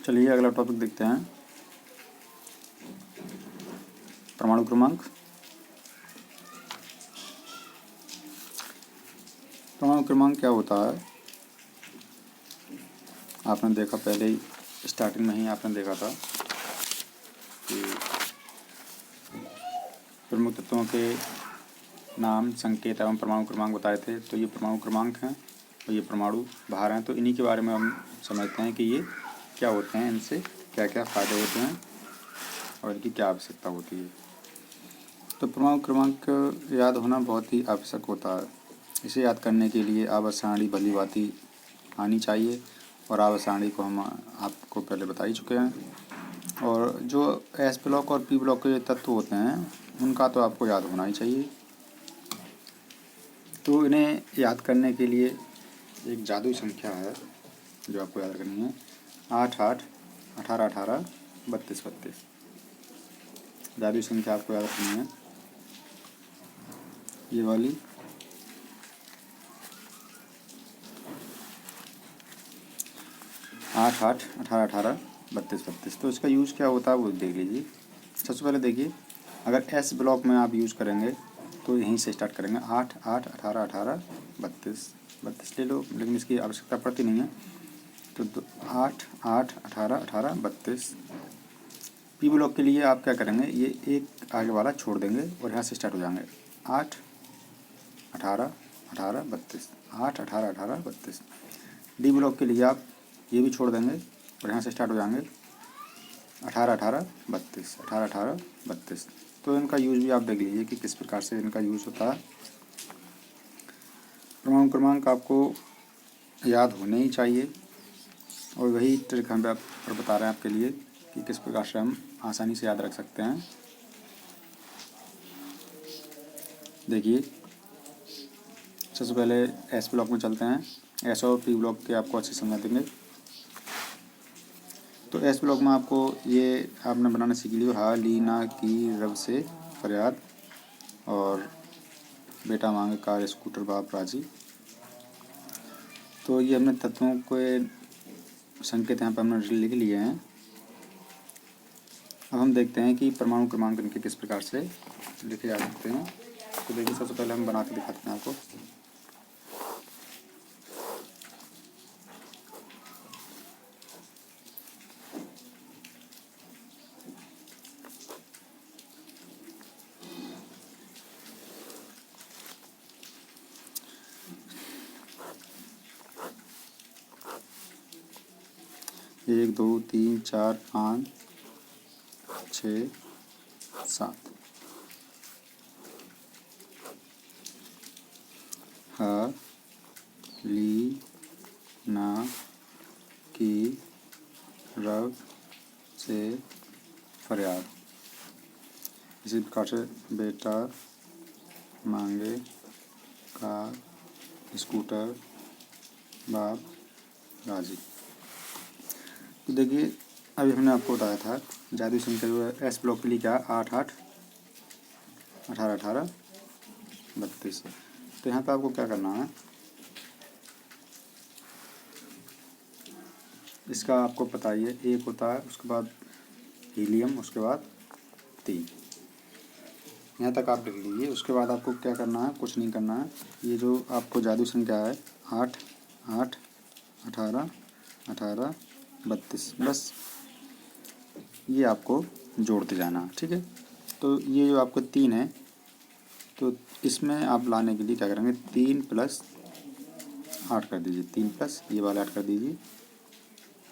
चलिए अगला टॉपिक देखते हैं। परमाणु क्रमांक। परमाणु क्रमांक क्या होता है? आपने देखा पहले ही, स्टार्टिंग में ही आपने देखा था कि प्रमुख तत्वों के नाम, संकेत एवं परमाणु क्रमांक बताए थे। तो ये परमाणु क्रमांक हैं और ये परमाणु भार हैं। तो इन्हीं के बारे में हम समझते हैं कि ये क्या होते हैं, इनसे क्या क्या फ़ायदे होते हैं और इनकी क्या आवश्यकता होती है। तो परमाणु क्रमांक याद होना बहुत ही आवश्यक होता है। इसे याद करने के लिए आवर्त सारणी भली भांति आनी चाहिए और आवर्त सारणी को हम आपको पहले बता ही चुके हैं। और जो एस ब्लॉक और पी ब्लॉक के तत्व होते हैं उनका तो आपको याद होना ही चाहिए। तो इन्हें याद करने के लिए एक जादुई संख्या है जो आपको याद करनी है, 8 8 18 18 32 32। जादुई संख्या आपको याद रखनी है ये वाली। आठ 8 18 18 32 32। तो इसका यूज़ क्या होता है वो देख लीजिए। सबसे पहले देखिए, अगर एस ब्लॉक में आप यूज़ करेंगे तो यहीं से स्टार्ट करेंगे, 8 8 18 18 32 32 ले लो, लेकिन इसकी आवश्यकता पड़ती नहीं है। तो 8 8 18 18 32। पी ब्लॉक के लिए आप क्या करेंगे, ये एक आगे वाला छोड़ देंगे और यहाँ से स्टार्ट हो जाएंगे, 8 18 18 32 8 18 18 32। डी ब्लॉक के लिए आप ये भी छोड़ देंगे और यहाँ से स्टार्ट हो जाएंगे, 18 18 32 18 18 32। तो इनका यूज़ भी आप देख लीजिए कि किस प्रकार से इनका यूज़ होता है। परमाणु क्रमांक आपको याद होने ही चाहिए और वही ट्रिक हम आप पर बता रहे हैं आपके लिए कि किस प्रकार से हम आसानी से याद रख सकते हैं। देखिए, सबसे पहले एस ब्लॉक में चलते हैं। एस और पी ब्लॉक के आपको अच्छे समझा देंगे। तो एस ब्लॉक में आपको ये आपने बनाना सीख लियो, हा ली ना की रब से फरियाद और बेटा मांगे कार स्कूटर बाप राजी। तो ये हमने तत्वों के संकेत यहाँ पर हमने लिख लिए हैं। अब हम देखते हैं कि परमाणु क्रमांक इनके किस प्रकार से लिखे जा सकते हैं। तो देखिए, सबसे पहले हम बना के दिखाते हैं आपको। एक 2 3 4 5 6 7। हा ली ना की रब से फरियाद। इसी प्रकार से बेटा मांगे कार स्कूटर बाप राजी। तो देखिए, अभी हमने आपको बताया था जादुई संख्या जो है एस ब्लॉक के लिए क्या, 8 8 18 18 32। तो यहाँ पे आपको क्या करना है, इसका आपको पता ही है, एक होता है, उसके बाद हीलियम, उसके बाद 3। यहाँ तक आप लिख लीजिए। उसके बाद आपको क्या करना है, कुछ नहीं करना है। ये जो आपको जादुई संख्या है 8 8 18 18 32, बस ये आपको जोड़ते जाना, ठीक है। तो ये जो आपको 3 है, तो इसमें आप लाने के लिए क्या करेंगे, 3 + 8 कर दीजिए, 3 प्लस ये वाले 8 कर दीजिए,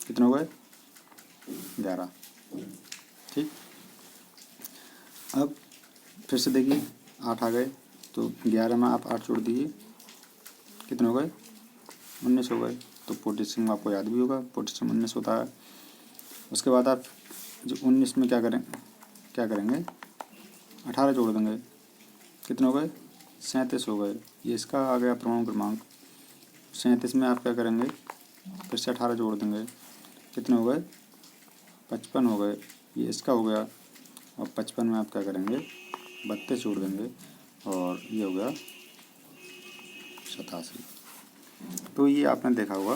कितने हो गए, 11, ठीक। अब फिर से देखिए, 8 आ गए, तो 11 में आप 8 जोड़ दीजिए, कितने हो गए, 19 हो गए। तो पोटेशियम आपको याद भी होगा, पोटेशियम 19 होता है। उसके बाद आप जो 19 में क्या करेंगे, 18 जोड़ देंगे, कितने हो गए, 37 हो गए। ये इसका आ गया परमाणु क्रमांक। 37 में आप क्या करेंगे, फिर से 18 जोड़ देंगे, कितने हो गए, 55 हो गए। ये इसका हो गया। और 55 में आप क्या करेंगे, 32 जोड़ देंगे और ये हो गया 87। तो ये आपने देखा होगा,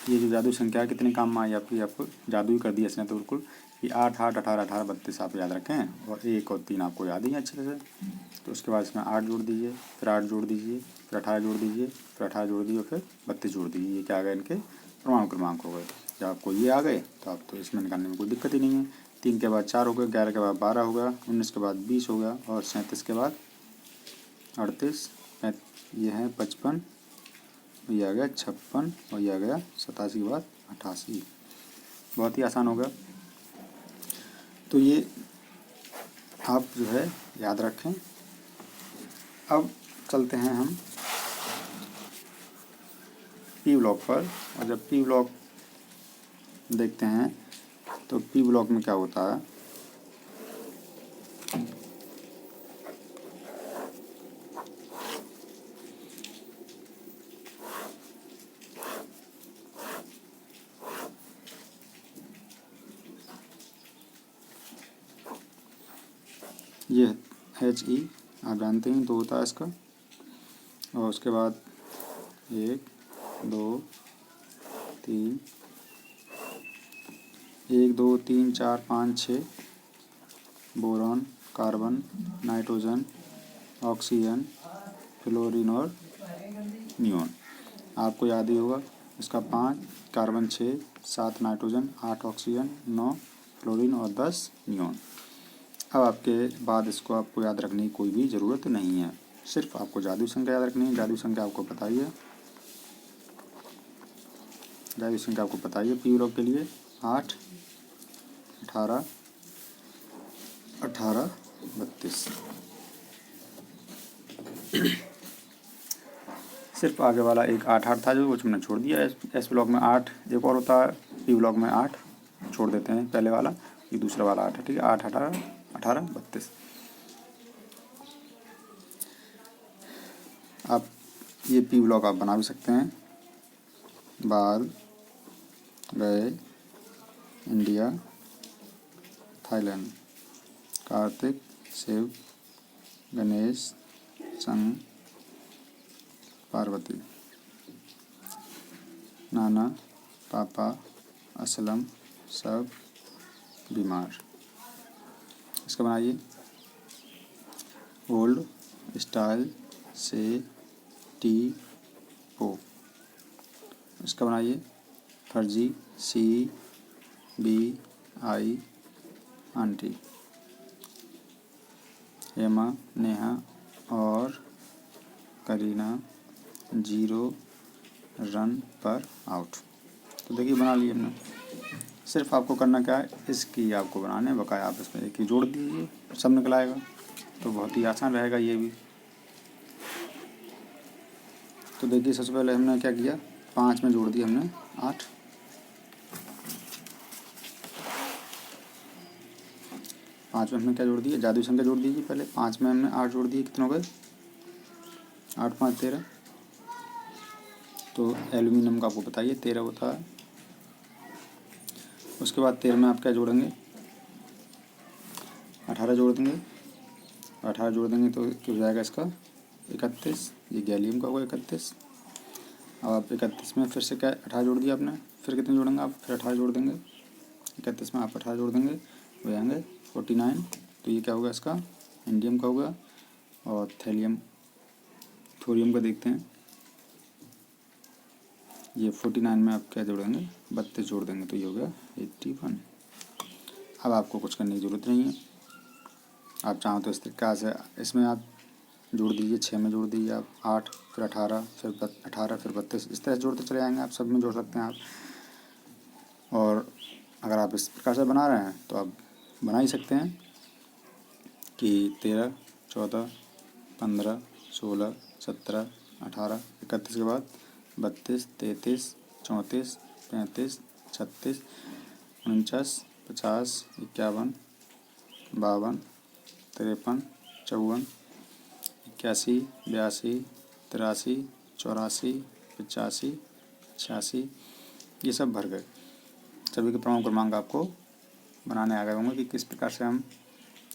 ये जो जादू संख्या कितने काम में आई आपकी, आपको जादू ही कर दिया इसने तो बिल्कुल। ये 8 8 18 18 32 आप याद रखें, और 1 और 3 आपको याद ही है अच्छे से। तो उसके बाद इसमें 8 जोड़ दीजिए, फिर 8 जोड़ दीजिए, फिर 18 जोड़ दीजिए, फिर 18 जोड़ दीजिए, फिर 32 जोड़ दीजिए। ये क्या आ गए, इनके परमाणु क्रमांक हो गए। जब आपको ये आ गए तो आप तो इसमें निकालने में कोई दिक्कत ही नहीं है। 3 के बाद 4 हो गए, 11 के बाद 12 हो गया, 19 के बाद 20 हो गया, और 37 के बाद 38, ये है 55, ये आ गया 56, और ये आ गया 87 के बाद 88। बहुत ही आसान हो गया। तो ये आप जो है याद रखें। अब चलते हैं हम पी ब्लॉक पर, और जब पी ब्लॉक देखते हैं तो पी ब्लॉक में क्या होता है। ये HE आप जानते हैं तो होता है इसका, और उसके बाद 1 2 3 1 2 3 4 5 6 boron, carbon, nitrogen, oxygen, fluorine और नियॉन। आपको याद ही होगा इसका 5 कार्बन, 6 7 नाइट्रोजन, 8 ऑक्सीजन, 9 फ्लोरीन और 10 नियॉन। अब आपके बाद इसको आपको याद रखने की कोई भी ज़रूरत नहीं है, सिर्फ आपको जादू संख्या याद रखनी है। जादू संख्या आपको पता ही है, जादू संख्या आपको पता ही है पी ब्लॉक के लिए 8 18 18 32। सिर्फ आगे वाला एक 8 8 था जो कुछ हमने छोड़ दिया। एस ब्लॉक में 8 एक और होता है, पी ब्लॉक में 8 छोड़ देते हैं पहले वाला, ये दूसरा वाला 8 है, ठीक है। 8 18 18 32। आप ये पी ब्लॉक आप बना भी सकते हैं। बाल, गए, इंडिया, थाईलैंड, कार्तिक, शिव, गणेश, संग, पार्वती, नाना, पापा, असलम, सब बीमार। इसका बनाइए ओल्ड स्टाइल से टी पो। इसका बनाइए फर्जी CBI आंटी। हेमा, नेहा और करीना 0 रन पर आउट। तो देखिए बना लिए हमने। सिर्फ आपको करना क्या है, इसकी आपको बनाने बकाया आप इसमें एक ही जोड़ दीजिए, सब निकल आएगा। तो बहुत ही आसान रहेगा ये भी। तो देखिए सबसे पहले हमने क्या किया, 5 में जोड़ दिया हमने 8, 5 में हमने क्या जोड़ दिया, जादू संख्या जोड़ दीजिए पहले। 5 में हमने 8 जोड़ दिए, कितने हो गए 8 5 13। तो एल्यूमिनियम का आपको बताइए 13 होता है। उसके बाद 13 में आप क्या जोड़ेंगे, 18 जोड़ देंगे, 18 जोड़ देंगे तो हो जाएगा इसका 31। ये गैलियम का होगा 31। अब आप 31 में फिर से क्या 18 जोड़ दिया आपने, फिर कितने जोड़ेंगे आप, फिर 18 जोड़ देंगे। 31 में आप 18 जोड़ देंगे, हो जाएंगे 49। तो ये क्या होगा इसका, इंडियम का होगा। और थैलियम थोरियम का देखते हैं, ये 49 में आप क्या जोड़ेंगे, 32 जोड़ देंगे तो ये हो गया 81। अब आपको कुछ करने की ज़रूरत नहीं है। आप चाहो तो इस तरीक़ा से इसमें आप जोड़ दीजिए, 6 में जोड़ दीजिए आप 8, फिर 18, फिर 18, फिर 32, इस तरह से जोड़ते चले जाएंगे आप, सब में जोड़ सकते हैं आप। और अगर आप इस प्रकार से बना रहे हैं तो आप बना ही सकते हैं कि 13 14 15 16 17 18 31 के बाद 32 33 34 35 36 49 50 51 52 53 54 81 82 83 84 85 86, ये सब भर गए। सभी के परमाणु क्रमांक आपको बनाने आ गए होंगे कि किस प्रकार से हम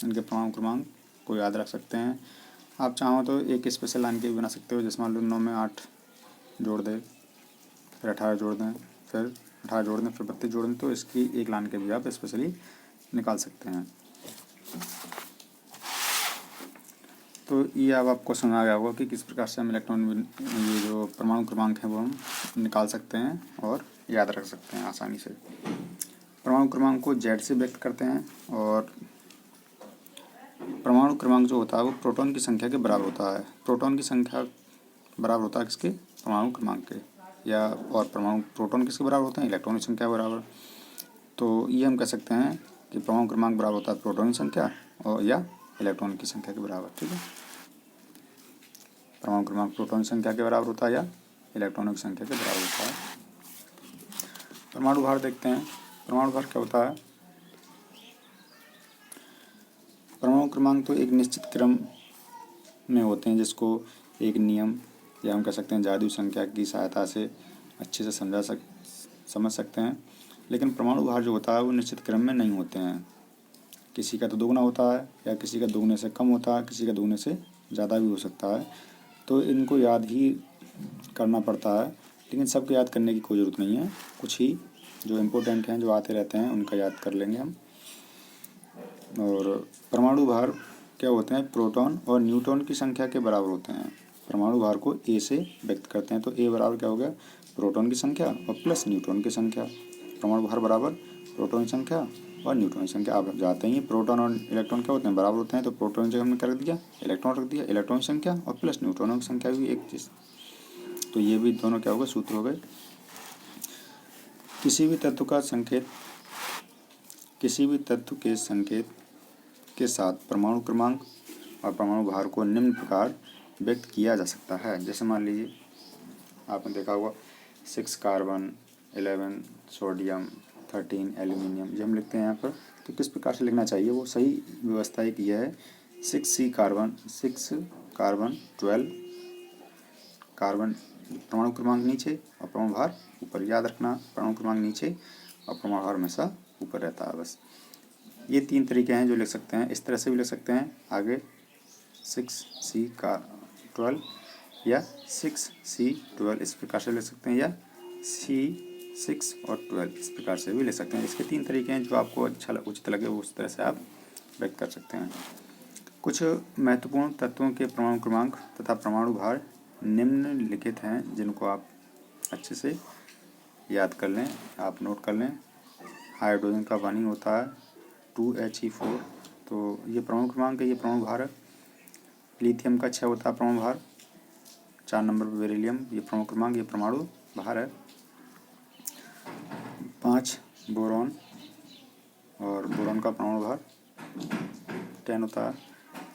इनके परमाणु क्रमांक को याद रख सकते हैं। आप चाहो तो एक स्पेशल लाइन के भी बना सकते हो, जैसे मान लो 9 में 8 जोड़ दें, फिर 18 जोड़ दें, फिर 18 जोड़ दें, फिर 32 जोड़ दें, तो इसकी एक लाइन के भी आप स्पेशली निकाल सकते हैं। तो ये अब आपको समझ आ गया होगा कि किस प्रकार से हम इलेक्ट्रॉन ये जो परमाणु क्रमांक है वो हम निकाल सकते हैं और याद रख सकते हैं आसानी से। परमाणु क्रमांक को Z से व्यक्त करते हैं और परमाणु क्रमांक जो होता है वो प्रोटॉन की संख्या के बराबर होता है। प्रोटॉन की संख्या बराबर होता है किसके? परमाणु क्रमांक के। या और परमाणु प्रोटॉन किसके बराबर होते हैं? इलेक्ट्रॉन की संख्या बराबर। तो ये हम कह सकते हैं कि परमाणु क्रमांक बराबर होता है प्रोटॉन की संख्या और या इलेक्ट्रॉन की संख्या के बराबर। ठीक है, परमाणु क्रमांक प्रोटॉन की संख्या के बराबर होता है या इलेक्ट्रॉनों की संख्या के बराबर होता है। परमाणु भार देखते हैं। परमाणु भार क्या होता है? परमाणु क्रमांक तो एक निश्चित क्रम में होते हैं, जिसको एक नियम या हम कह सकते हैं जादुई संख्या की सहायता से अच्छे से समझ सकते हैं। लेकिन परमाणु भार जो होता है वो निश्चित क्रम में नहीं होते हैं। किसी का तो दोगुना होता है या किसी का दोगुने से कम होता है, किसी का दोगुने से ज़्यादा भी हो सकता है। तो इनको याद ही करना पड़ता है, लेकिन सबको याद करने की कोई ज़रूरत नहीं है। कुछ ही जो इम्पोर्टेंट हैं, जो आते रहते हैं, उनका याद कर लेंगे हम। और परमाणु भार क्या होते हैं? प्रोटॉन और न्यूट्रॉन की संख्या के बराबर होते हैं। परमाणु भार को ए से व्यक्त करते हैं, तो ए बराबर क्या हो गया? प्रोटॉन की संख्या और प्लस न्यूट्रॉन की संख्या। परमाणु भार बराबर प्रोटॉन की संख्या और न्यूट्रॉन की संख्या। आप जाते ही प्रोटॉन और इलेक्ट्रॉन क्या होते हैं? बराबर होते हैं। तो प्रोटॉन की जगह हमने क्या रख दिया? इलेक्ट्रॉन रख दिया। इलेक्ट्रॉन की संख्या और प्लस न्यूट्रॉनों की संख्या भी एक चीज़। तो ये भी दोनों क्या होगा? सूत्र हो गए। किसी भी तत्व के संकेत के साथ परमाणु क्रमांक और परमाणु भार को निम्न प्रकार व्यक्त किया जा सकता है। जैसे मान लीजिए आपने देखा होगा 6 कार्बन, 11 सोडियम, 13 एल्यूमिनियम, जब हम लिखते हैं यहाँ पर तो किस प्रकार से लिखना चाहिए? वो सही व्यवस्था एक यह है 6 कार्बन 12 कार्बन, परमाणु क्रमांक नीचे और परमाणु भार ऊपर। याद रखना, परमाणु क्रमांक नीचे और परमाणु भार हमेशा ऊपर रहता है। बस ये 3 तरीके हैं जो लिख सकते हैं। इस तरह से भी लिख सकते हैं आगे 6C12 या 6C12 इस प्रकार से लिख सकते हैं, या C6 और 12 इस प्रकार से भी लिख सकते हैं। इसके 3 तरीके हैं, जो आपको अच्छा उचित लगे उस तरह से आप व्यक्त कर सकते हैं। कुछ महत्वपूर्ण तत्वों के परमाणु क्रमांक तथा परमाणु भार निम्नलिखित हैं, जिनको आप अच्छे से याद कर लें, आप नोट कर लें। हाइड्रोजन का पानी होता है 2He4, तो ये परमाणु क्रमांक है, ये परमाणु भार है। लिथियम का 6 होता है परमाणु भार। 4 नंबर पर बेरिलियम, ये परमाणु क्रमांक, ये परमाणु भार है। 5 बोरॉन, और बोरॉन का परमाणु भार 10 होता है।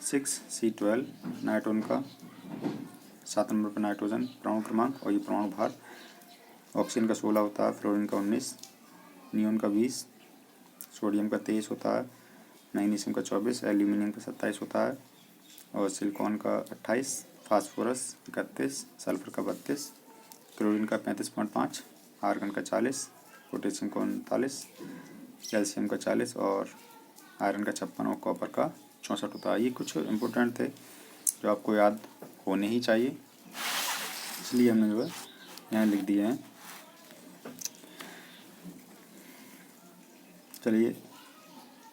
6C12 नाइट्रोजन का 7 नंबर पर नाइट्रोजन परमाणु क्रमांक और ये परमाणु भार। ऑक्सीजन का 16 होता है, फ्लोरीन का 19, नियोन का 20, सोडियम का 23 होता है, मैग्नीशियम का 24, एल्यूमिनियम का 27 होता है और सिलिकॉन का 28, फास्फोरस 31, सल्फर का 32, क्लोरीन का 35.5, आर्गन का 40, पोटेशियम का 39, कैल्शियम का 40 और आयरन का 56 और कॉपर का 64 होता है। ये कुछ इम्पोर्टेंट थे जो आपको याद होने ही चाहिए, इसलिए हमने जो है यहाँ लिख दिए हैं। चलिए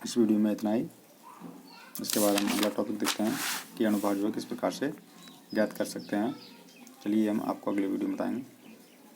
इस वीडियो में इतना ही। इसके बाद हम अगला टॉपिक देखते हैं कि अणुभार जो है किस प्रकार से ज्ञात कर सकते हैं। चलिए हम आपको अगले वीडियो में बताएंगे।